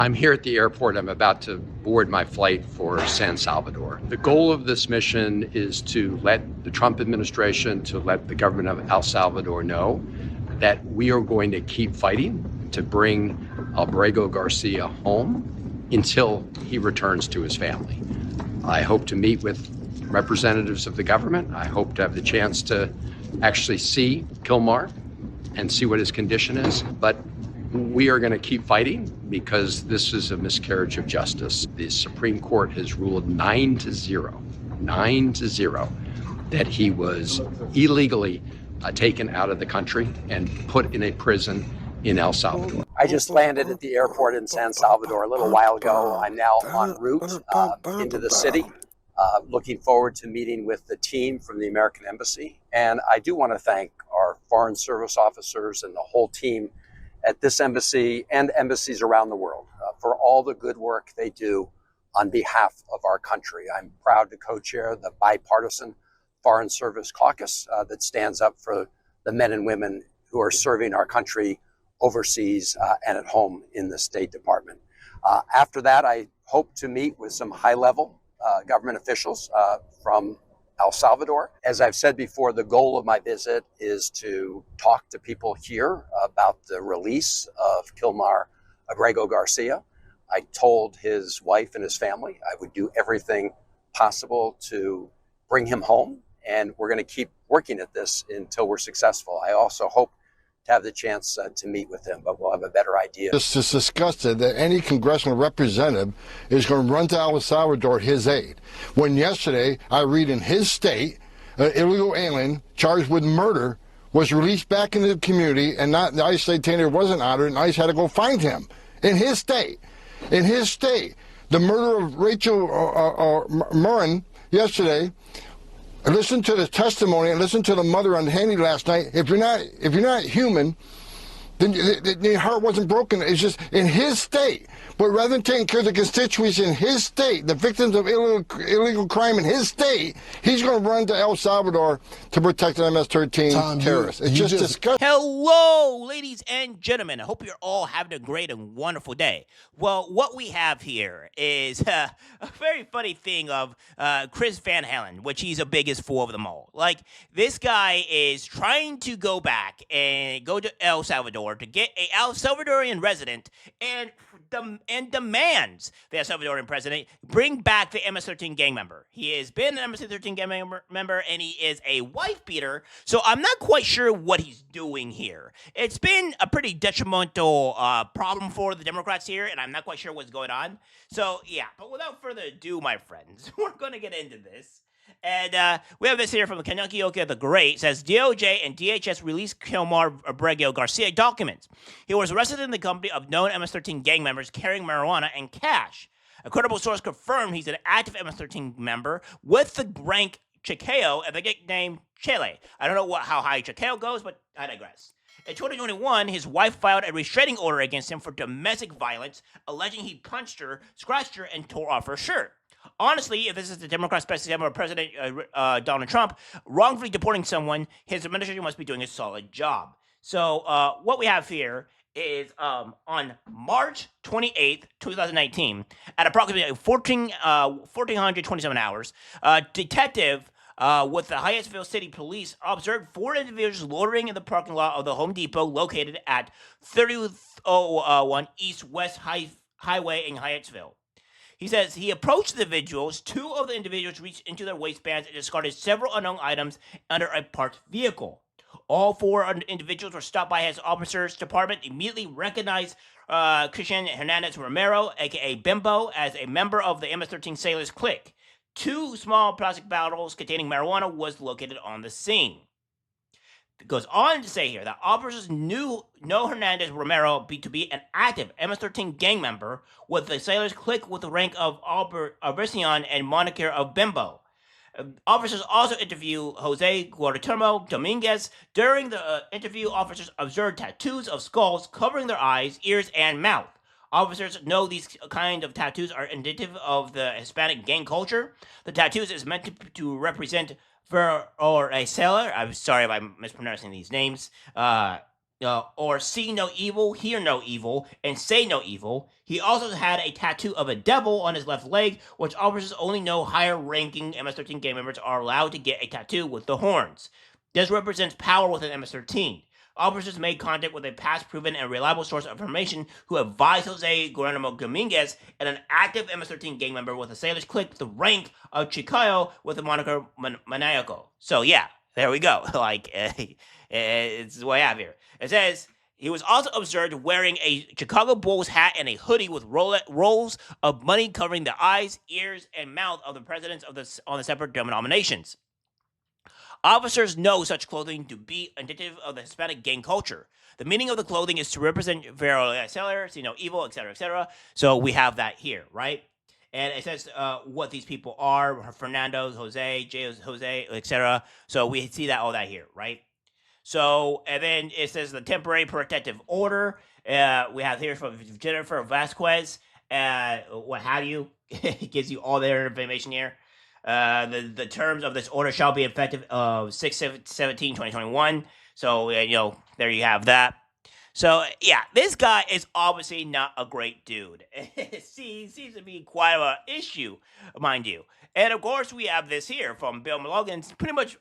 I'm here at the airport. I'm about to board my flight for San Salvador. The goal of this mission is to let the Trump administration, to let the government of El Salvador know that we are going to keep fighting to bring Abrego Garcia home until he returns to his family. I hope to meet with representatives of the government. I hope to have the chance to actually see Kilmar and see what his condition is. But we are going to keep fighting because this is a miscarriage of justice. The Supreme Court has ruled 9-0, that he was illegally taken out of the country and put in a prison in El Salvador. I just landed at the airport in San Salvador a little while ago. I'm now en route into the city, looking forward to meeting with the team from the American Embassy. And I do want to thank our Foreign Service officers and the whole team at this embassy and embassies around the world for all the good work they do on behalf of our country. I'm proud to co-chair the bipartisan Foreign Service Caucus that stands up for the men and women who are serving our country overseas and at home in the State Department. After that, I hope to meet with some high-level government officials from El Salvador. As I've said before, the goal of my visit is to talk to people here about the release of Kilmar Abrego Garcia. I told his wife and his family I would do everything possible to bring him home, and we're going to keep working at this until we're successful. I also hope to have the chance to meet with him, but we'll have a better idea. It's just disgusted that any congressional representative is going to run to El Salvador his aid. When yesterday, I read in his state, an illegal alien charged with murder was released back into the community, and not the ICE detainer wasn't honored, and ICE had to go find him. In his state. In his state. The murder of Rachel Murrin yesterday, listen to the testimony and listen to the mother on Handy last night. If you're not human, then your heart wasn't broken. It's just in his state. But rather than taking care of the constituents in his state, the victims of illegal crime in his state, he's going to run to El Salvador to protect the MS-13 terrorists. It's just disgusting. Hello, ladies and gentlemen. I hope you're all having a great and wonderful day. Well, what we have here is a very funny thing of Chris Van Hollen, which he's the biggest fool of them all. Like, this guy is trying to go back and go to El Salvador to get a El Salvadorian resident and demands the El Salvadorian president bring back the MS-13 gang member. He has been an MS-13 gang member, and he is a wife beater, so I'm not quite sure what he's doing here. It's been a pretty detrimental problem for the Democrats here, and I'm not quite sure what's going on. So, yeah, but without further ado, my friends, we're going to get into this. And we have this here from Kentucky Oka the Great. It says DOJ and DHS released Kilmar Abrego Garcia documents. He was arrested in the company of known MS-13 gang members carrying marijuana and cash. A credible source confirmed he's an active MS-13 member with the rank Chakeo and the nickname Chele. I don't know how high Chakeo goes, but I digress. In 2021, his wife filed a restraining order against him for domestic violence, alleging he punched her, scratched her, and tore off her shirt. Honestly, if this is the Democrat special of President Donald Trump wrongfully deporting someone, his administration must be doing a solid job. So what we have here is on March 28th, 2019, at approximately 1427 hours, a detective with the Hyattsville City Police observed 4 individuals loitering in the parking lot of the Home Depot located at 3001 East West Highway in Hyattsville. He says he approached the individuals. 2 of the individuals reached into their waistbands and discarded several unknown items under a parked vehicle. All 4 individuals were stopped by his officers' department, immediately recognized Christian Hernandez Romero, a.k.a. Bimbo, as a member of the MS-13 Sailors Clique. 2 small plastic bottles containing marijuana was located on the scene. It goes on to say here that officers know Hernandez Romero to be an active MS-13 gang member with the Sailors Clique with the rank of Albercion and moniker of Bimbo. Officers also interview Jose Guartermo Dominguez. During the interview, officers observed tattoos of skulls covering their eyes, ears, and mouth. Officers know these kind of tattoos are indicative of the Hispanic gang culture. The tattoos is meant to represent or a sailor. I'm sorry if I'm mispronouncing these names. or see no evil, hear no evil, and say no evil. He also had a tattoo of a devil on his left leg, which officers only know higher-ranking MS-13 gang members are allowed to get a tattoo with the horns. This represents power within MS-13. Officers made contact with a past proven and reliable source of information who advised Jose Guillermo Dominguez, and an active MS-13 gang member with a sailor's clique with the rank of Chicayo with the moniker Maniaco. So yeah, there we go. It's what I have here. It says he was also observed wearing a Chicago Bulls hat and a hoodie with rolls of money covering the eyes, ears, and mouth of the presidents on the separate denominations. Officers know such clothing to be indicative of the Hispanic gang culture. The meaning of the clothing is to represent see no evil, etc., etc. So we have that here, right? And it says what these people are: Fernando, Jose, Jose, etc. So we see that all that here, right? So, and then it says the temporary protective order. We have here from Jennifer Vasquez, what have you. It gives you all their information here. The terms of this order shall be effective of 6/17/2021. So, there you have that. So, yeah, this guy is obviously not a great dude. He seems to be quite an issue, mind you. And, of course, we have this here from Bill Logan, pretty much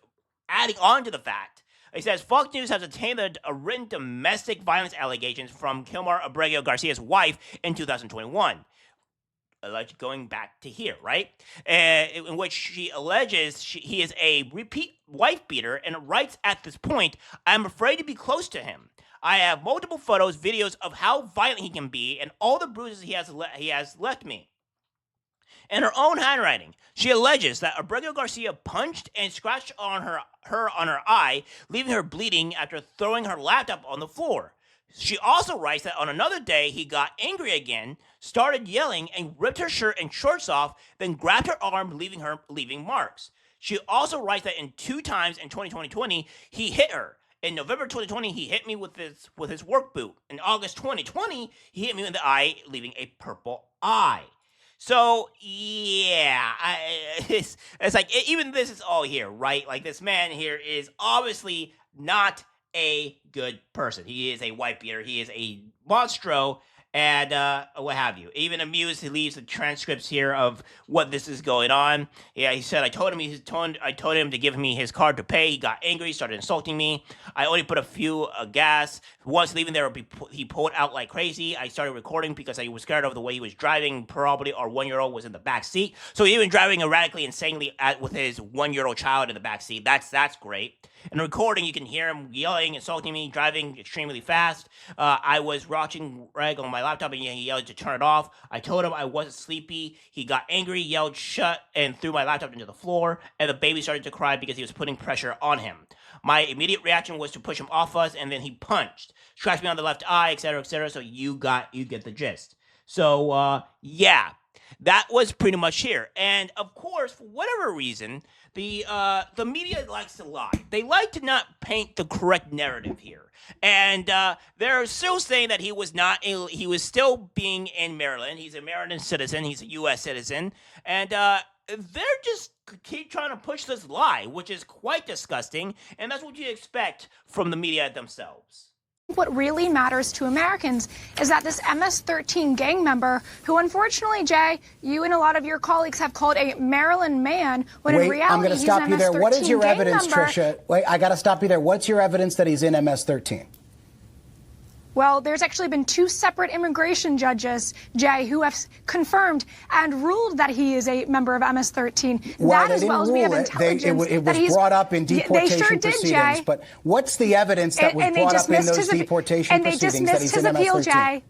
adding on to the fact. It says, Fox News has obtained a written domestic violence allegations from Kilmar Abrego Garcia's wife in 2021. Going back to here, right? In which she alleges he is a repeat wife beater and writes at this point, I'm afraid to be close to him. I have multiple photos, videos of how violent he can be and all the bruises he has left me. In her own handwriting, she alleges that Abrego Garcia punched and scratched on her on her eye, leaving her bleeding after throwing her laptop on the floor. She also writes that on another day, he got angry again, started yelling, and ripped her shirt and shorts off, then grabbed her arm, leaving marks. She also writes that in 2 times in 2020, he hit her. In November 2020, he hit me with his work boot. In August 2020, he hit me in the eye, leaving a purple eye. So, yeah, it's like, even this is all here, right? Like, this man here is obviously not a good person. He is a wife beater. He is a monstro, and what have you. Even Amused, he leaves the transcripts here of what this is going on. Yeah, he said, I told him to give me his card to pay. He got angry, started insulting me. I only put a few gas. Once leaving there, he pulled out like crazy. I started recording because I was scared of the way he was driving. Probably our 1-year-old was in the back seat. So he was driving erratically, insanely with his 1-year-old child in the back seat. That's great. In the recording, you can hear him yelling, insulting me, driving extremely fast. I was watching Reg on my laptop, and he yelled to turn it off. I told him I wasn't sleepy. He got angry, yelled shut, and threw my laptop into the floor, and the baby started to cry because he was putting pressure on him. My immediate reaction was to push him off us, and then he punched, scratched me on the left eye, etc., etc., so you get the gist. So, yeah, that was pretty much here. And, of course, for whatever reason, the media likes to lie. They like to not paint the correct narrative here. And they're still saying that he was still being in Maryland. He's a Maryland citizen. He's a U.S. citizen. And they're just keep trying to push this lie, which is quite disgusting. And that's what you expect from the media themselves. What really matters to Americans is that this MS-13 gang member, who unfortunately, Jay, you and a lot of your colleagues have called a Maryland man, when in reality, I'm going to stop you there. What is your evidence, Tricia? Wait, I got to stop you there. What's your evidence that he's in MS-13? Well, there's actually been 2 separate immigration judges, Jay, who have confirmed and ruled that he is a member of MS-13. Well, that, as well as we have intelligence, it was brought up in deportation proceedings. Jay. But what's the evidence that was brought up in those deportation proceedings that he's in MS-13? And they dismissed his appeal, Jay.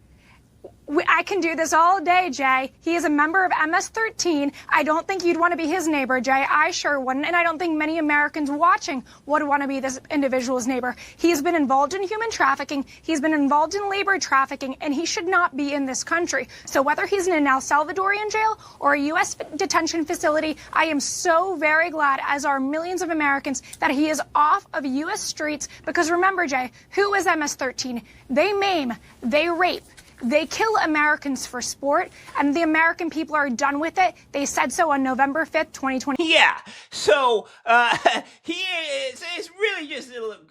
I can do this all day, Jay. He is a member of MS-13. I don't think you'd want to be his neighbor, Jay. I sure wouldn't. And I don't think many Americans watching would want to be this individual's neighbor. He has been involved in human trafficking. He's been involved in labor trafficking, and he should not be in this country. So whether he's in an El Salvadorian jail or a U.S. detention facility, I am so very glad, as are millions of Americans, that he is off of U.S. streets. Because remember, Jay, who is MS-13? They maim, they rape, they kill Americans for sport, and the American people are done with it. They said so on November 5th, 2020. Yeah, so it's really just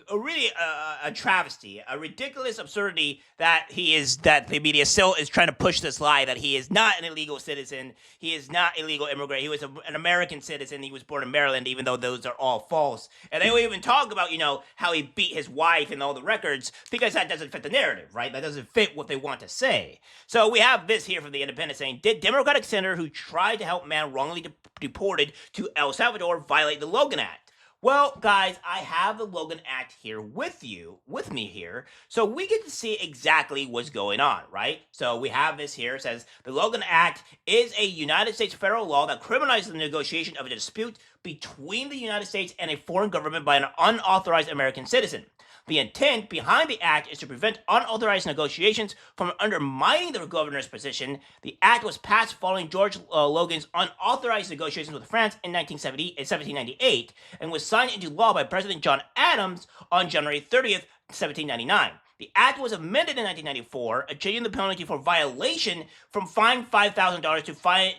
a travesty, a ridiculous absurdity that the media still is trying to push this lie that he is not an illegal citizen, he is not an illegal immigrant, he was an American citizen, he was born in Maryland, even though those are all false. And they will even talk about, how he beat his wife and all the records, because that doesn't fit the narrative, right? That doesn't fit what they want to say. So we have this here from The Independent saying, did Democratic senator who tried to help man wrongly deported to El Salvador violate the Logan Act? Well, guys, I have the Logan Act here with me here, so we get to see exactly what's going on, right? So we have this here. It says, the Logan Act is a United States federal law that criminalizes the negotiation of a dispute between the United States and a foreign government by an unauthorized American citizen. The intent behind the act is to prevent unauthorized negotiations from undermining the governor's position. The act was passed following George Logan's unauthorized negotiations with France in 1798 and was signed into law by President John Adams on January 30th, 1799. The act was amended in 1994, changing the penalty for violation from fine $5,000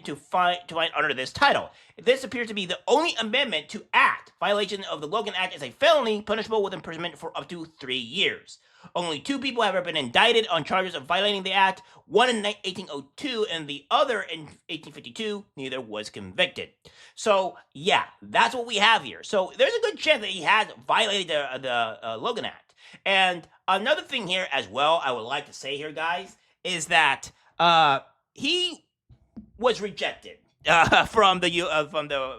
to fine under this title. This appears to be the only amendment to act. Violation of the Logan Act is a felony punishable with imprisonment for up to 3 years. Only 2 people have ever been indicted on charges of violating the act, one in 1802 and the other in 1852. Neither was convicted. So, yeah, that's what we have here. So there's a good chance that he has violated the Logan Act. And another thing here as well, I would like to say here, guys, is that he was rejected from the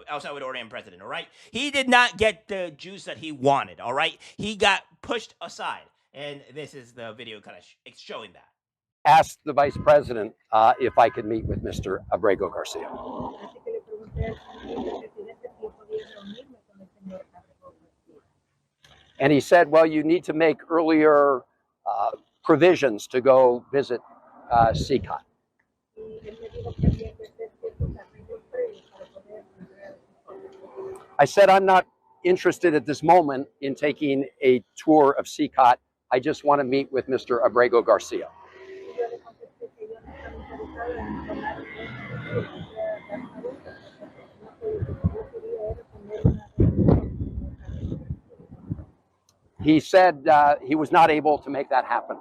El Salvadorian president. All right, he did not get the juice that he wanted. All right, he got pushed aside, and this is the video kind of showing that. Asked the vice president if I could meet with Mr. Abrego Garcia. And he said, well, you need to make earlier provisions to go visit CCOT. I said, I'm not interested at this moment in taking a tour of CCOT. I just want to meet with Mr. Abrego Garcia. He said he was not able to make that happen.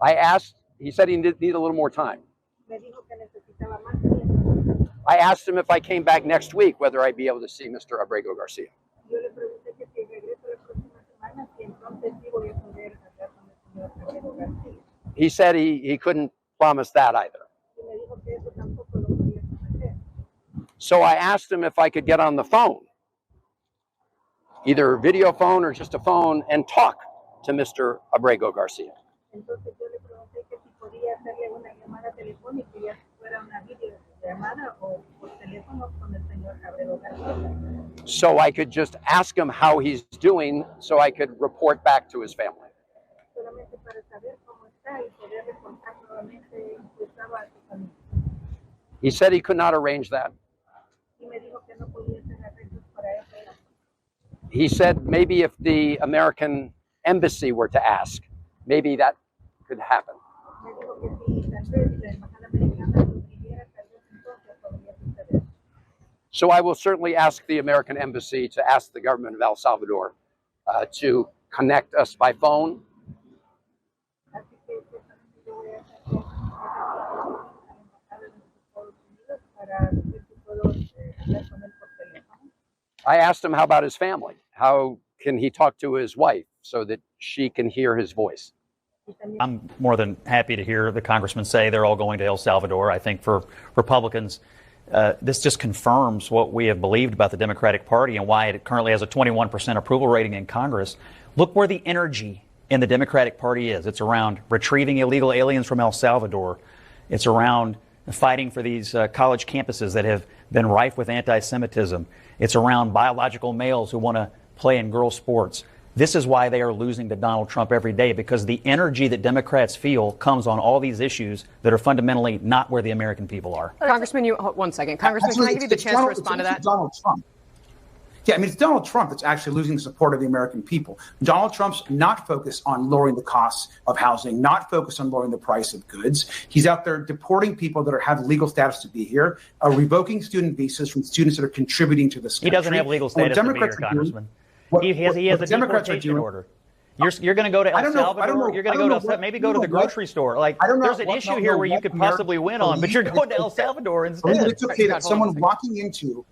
I asked, he said he need a little more time. I asked him if I came back next week, whether I'd be able to see Mr. Abrego Garcia. He said he couldn't promise that either. So I asked him if I could get on the phone, either video phone or just a phone, and talk to Mr. Abrego Garcia. So I could just ask him how he's doing so I could report back to his family. He said he could not arrange that. He said maybe if the American embassy were to ask, maybe that could happen. So I will certainly ask the American embassy to ask the government of El Salvador to connect us by phone. I asked him how about his family? How can he talk to his wife so that she can hear his voice? I'm more than happy to hear the congressman say they're all going to El Salvador. I think for Republicans, this just confirms what we have believed about the Democratic Party and why it currently has a 21% approval rating in Congress. Look where the energy in the Democratic Party is. It's around retrieving illegal aliens from El Salvador. It's around fighting for these college campuses that have been rife with anti-Semitism. It's around biological males who want to play in girls' sports. This is why they are losing to Donald Trump every day, because the energy that Democrats feel comes on all these issues that are fundamentally not where the American people are. Congressman, one second. Congressman, can I give you the chance to respond to that? Donald Trump. Yeah, I mean, it's Donald Trump that's actually losing the support of the American people. Donald Trump's not focused on lowering the costs of housing, not focused on lowering the price of goods. He's out there deporting people that have legal status to be here, revoking student visas from students that are contributing to this country. He doesn't have legal status to be here, Congressman. He has a deportation order. You're going to go to El Salvador. You're going to go to maybe go to the grocery store. Like, there's an issue here where you could possibly win on, but you're going to El Salvador instead. It's okay that someone walking into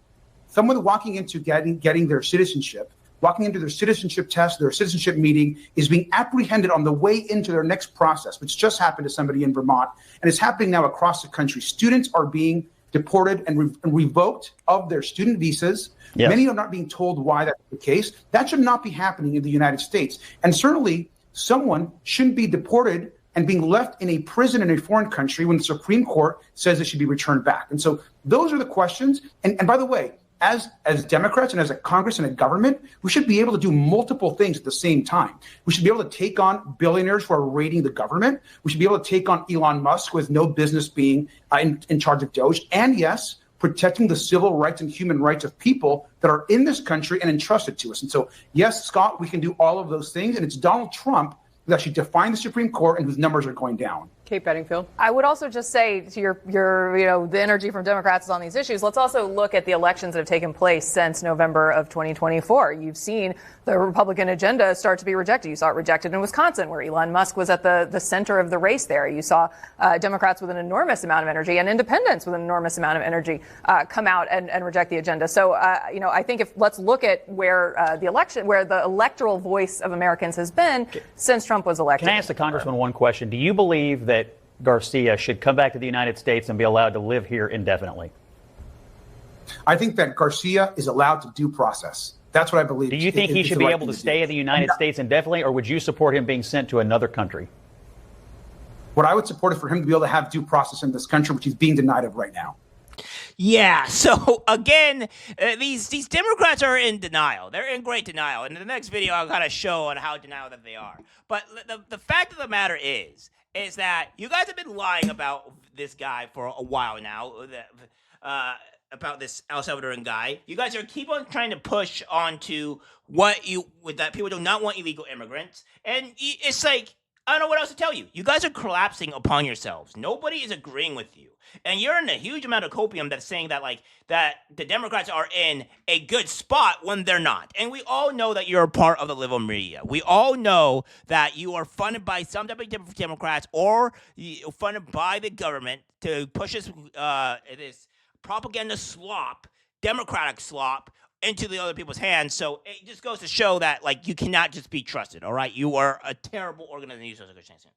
getting their citizenship, walking into their citizenship test, their citizenship meeting, is being apprehended on the way into their next process, which just happened to somebody in Vermont, and it's happening now across the country. Students are being deported and revoked of their student visas. Yes. Many are not being told why that's the case. That should not be happening in the United States. And certainly someone shouldn't be deported and being left in a prison in a foreign country when the Supreme Court says it should be returned back. And so those are the questions. And by the way, as Democrats and as a Congress and a government, we should be able to do multiple things at the same time. We should be able to take on billionaires who are raiding the government. We should be able to take on Elon Musk, who has no business being in charge of Doge. And yes, protecting the civil rights and human rights of people that are in this country and entrusted to us. And so, yes, Scott, we can do all of those things. And it's Donald Trump who actually defined the Supreme Court and whose numbers are going down. Kate Bedingfield. I would also just say to your the energy from Democrats on these issues, let's also look at the elections that have taken place since November of 2024. You've seen the Republican agenda start to be rejected. You saw it rejected in Wisconsin, where Elon Musk was at the center of the race there. You saw Democrats with an enormous amount of energy and independents with an enormous amount of energy come out and reject the agenda. So, I think let's look at where the electoral voice of Americans has been since Trump was elected. Can I ask the Congressman one question? Do you believe that Garcia should come back to the United States and be allowed to live here indefinitely? I think that Garcia is allowed to due process. That's what I believe. Do you think he should be able to stay in the United States indefinitely, or would you support him being sent to another country? What I would support is for him to be able to have due process in this country, which he's being denied of right now. Yeah, so again, these Democrats are in denial. They're in great denial. And in the next video, I'll kind of show on how denial that they are. But the fact of the matter is that you guys have been lying about this guy for a while now, about this El Salvadoran guy. You guys keep on trying to push onto that people do not want illegal immigrants. And it's like, I don't know what else to tell you. You guys are collapsing upon yourselves. Nobody is agreeing with you. And you're in a huge amount of copium that's saying that that the Democrats are in a good spot when they're not. And we all know that you're a part of the liberal media. We all know that you are funded by some Democrats or funded by the government to push this propaganda slop, Democratic slop, into the other people's hands. So it just goes to show that you cannot just be trusted. All right, you are a terrible organization.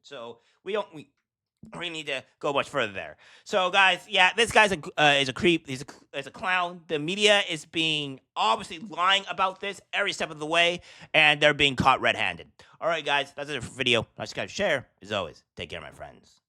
So we need to go much further there. So guys, yeah, this guy's is a creep. He's a clown. The media is being obviously lying about this every step of the way, and they're being caught red-handed. All right, guys, that's it for the video. Like, subscribe, share. As always, take care, my friends.